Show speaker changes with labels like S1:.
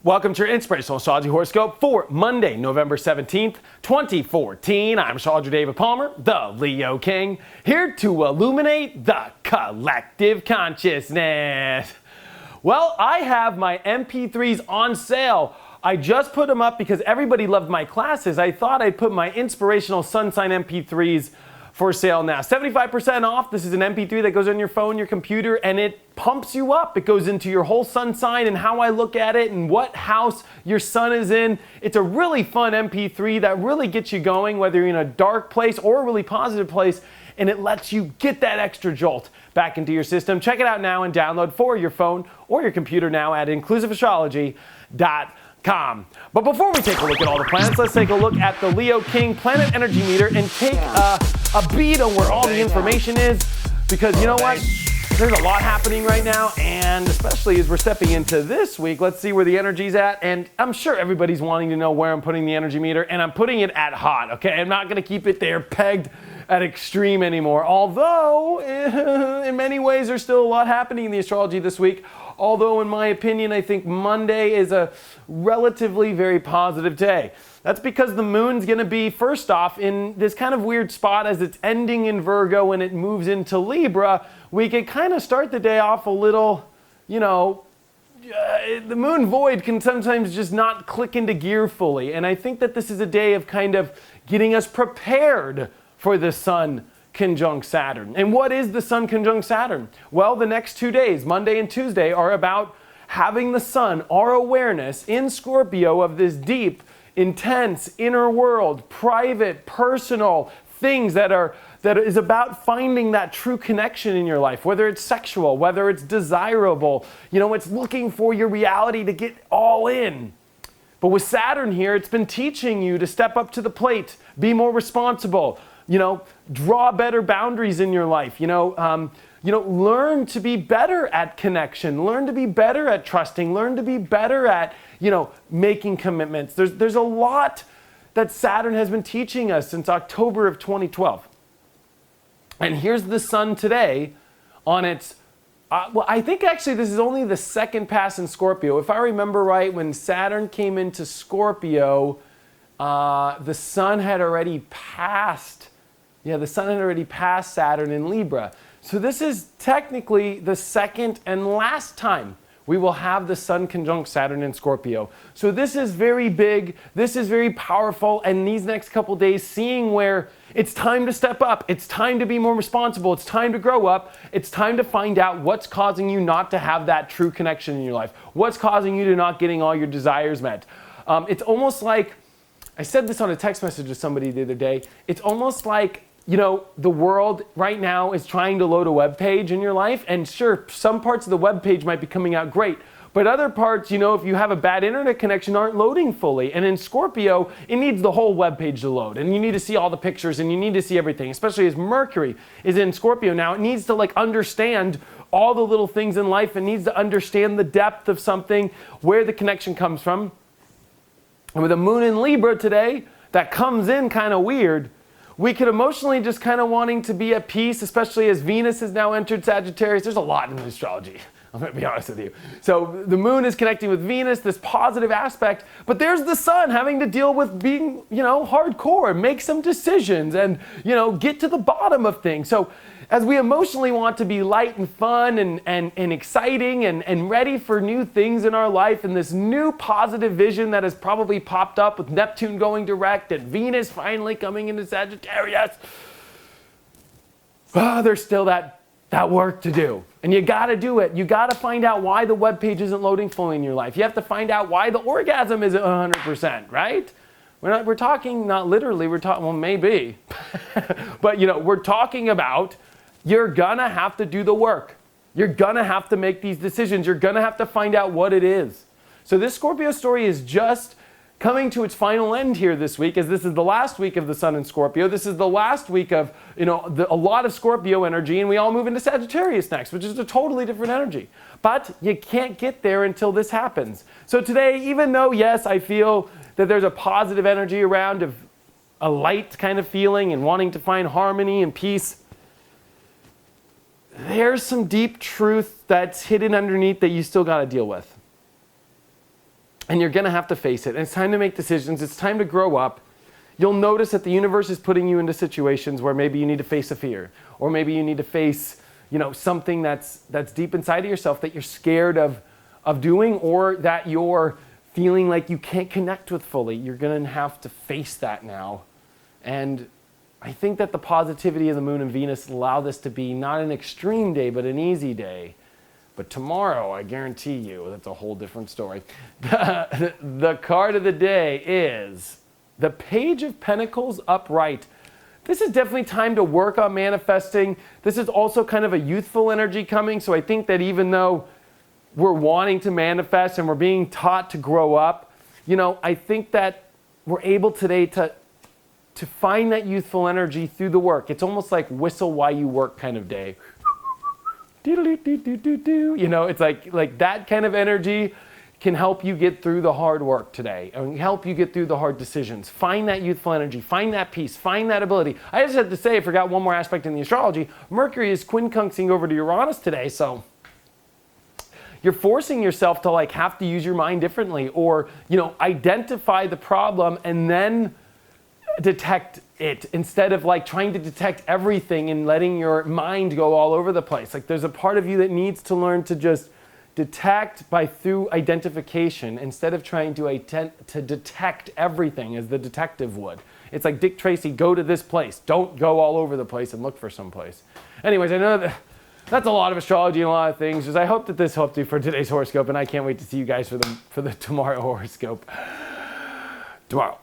S1: Welcome to your Inspirational Astrology Horoscope for Monday, November 17th, 2014. I'm Astrologer David Palmer, the Leo King, here to illuminate the collective consciousness. Well, I have my MP3s on sale. I just put them up because everybody loved my classes. I thought I'd put my Inspirational Sun Sign MP3s for sale now. 75% off. This is an MP3 that goes on your phone, your computer, and it pumps you up. It goes into your whole sun sign and how I look at it and what house your sun is in. It's a really fun MP3 that really gets you going, whether you're in a dark place or a really positive place, and it lets you get that extra jolt back into your system. Check it out now and download for your phone or your computer now at inclusiveastrology.com. But before we take a look at all the planets, let's take a look at the Leo King Planet Energy Meter and take a beat on where all the information is, because you know what? There's a lot happening right now, and especially as we're stepping into this week, let's see where the energy's at. And I'm sure everybody's wanting to know where I'm putting the energy meter, and I'm putting it at hot, okay? I'm not gonna keep it there pegged at extreme anymore. Although, in many ways, there's still a lot happening in the astrology this week. Although, in my opinion, I think Monday is a relatively very positive day. That's because the moon's going to be, first off, in this kind of weird spot as it's ending in Virgo and it moves into Libra. We could kind of start the day off a little, the moon void can sometimes just not click into gear fully. And I think that this is a day of kind of getting us prepared for the sun conjunct Saturn. And what is the sun conjunct Saturn? Well, the next 2 days, Monday and Tuesday, are about having the sun, our awareness in Scorpio of this deep, intense, inner world, private, personal things that is about finding that true connection in your life, whether it's sexual, whether it's desirable, it's looking for your reality to get all in. But with Saturn here, it's been teaching you to step up to the plate, be more responsible, draw better boundaries in your life, learn to be better at connection, learn to be better at trusting, learn to be better at, making commitments. There's a lot that Saturn has been teaching us since October of 2012. And here's the sun today on its, I think actually this is only the second pass in Scorpio. If I remember right, when Saturn came into Scorpio, the sun had already passed. The sun had already passed Saturn in Libra. So this is technically the second and last time we will have the sun conjunct Saturn in Scorpio. So this is very big, this is very powerful, and these next couple days, seeing where it's time to step up, it's time to be more responsible, it's time to grow up, it's time to find out what's causing you not to have that true connection in your life, what's causing you to not getting all your desires met. It's almost like, I said this on a text message to somebody the other day, it's almost like the world right now is trying to load a web page in your life, and sure, some parts of the web page might be coming out great, but other parts, if you have a bad internet connection, aren't loading fully. And in Scorpio, it needs the whole web page to load, and you need to see all the pictures, and you need to see everything, especially as Mercury is in Scorpio now. It needs to understand all the little things in life. It needs to understand the depth of something, where the connection comes from. And with the moon in Libra today, that comes in kind of weird. We could emotionally just kind of wanting to be at peace, especially as Venus has now entered Sagittarius. There's a lot in astrology, I'm going to be honest with you. So the moon is connecting with Venus, this positive aspect, but there's the sun having to deal with being, hardcore, make some decisions and, get to the bottom of things. So as we emotionally want to be light and fun and exciting and ready for new things in our life, and this new positive vision that has probably popped up with Neptune going direct and Venus finally coming into Sagittarius, there's still that work to do. And you got to do it. You got to find out why the web page isn't loading fully in your life. You have to find out why the orgasm isn't 100%, right? We're talking, not literally, we're talking, well, maybe. But, we're talking about you're gonna have to do the work. You're gonna have to make these decisions. You're gonna have to find out what it is. So this Scorpio story is just coming to its final end here this week, as this is the last week of the sun in Scorpio. This is the last week of, a lot of Scorpio energy, and we all move into Sagittarius next, which is a totally different energy. But you can't get there until this happens. So today, even though, yes, I feel that there's a positive energy around of a light kind of feeling and wanting to find harmony and peace, there's some deep truth that's hidden underneath that you still got to deal with. And you're going to have to face it. And it's time to make decisions. It's time to grow up. You'll notice that the universe is putting you into situations where maybe you need to face a fear, or maybe you need to face, something that's deep inside of yourself that you're scared of doing, or that you're feeling like you can't connect with fully. You're going to have to face that now. And I think that the positivity of the moon and Venus allow this to be not an extreme day, but an easy day. But tomorrow, I guarantee you, that's a whole different story. The card of the day is the Page of Pentacles upright. This is definitely time to work on manifesting. This is also kind of a youthful energy coming. So I think that even though we're wanting to manifest and we're being taught to grow up, I think that we're able today to find that youthful energy through the work. It's almost like whistle while you work kind of day. It's like that kind of energy can help you get through the hard work today and help you get through the hard decisions. Find that youthful energy, find that peace, find that ability. I just had to say, I forgot one more aspect in the astrology. Mercury is quincunxing over to Uranus today, so you're forcing yourself to have to use your mind differently, or, identify the problem and then detect it, instead of trying to detect everything and letting your mind go all over the place. There's a part of you that needs to learn to just detect through identification, instead of trying to detect everything as the detective would. It's like Dick Tracy, go to this place. Don't go all over the place and look for some place. Anyways, I know that's a lot of astrology and a lot of things. Just I hope that this helped you for today's horoscope, and I can't wait to see you guys for the tomorrow horoscope tomorrow.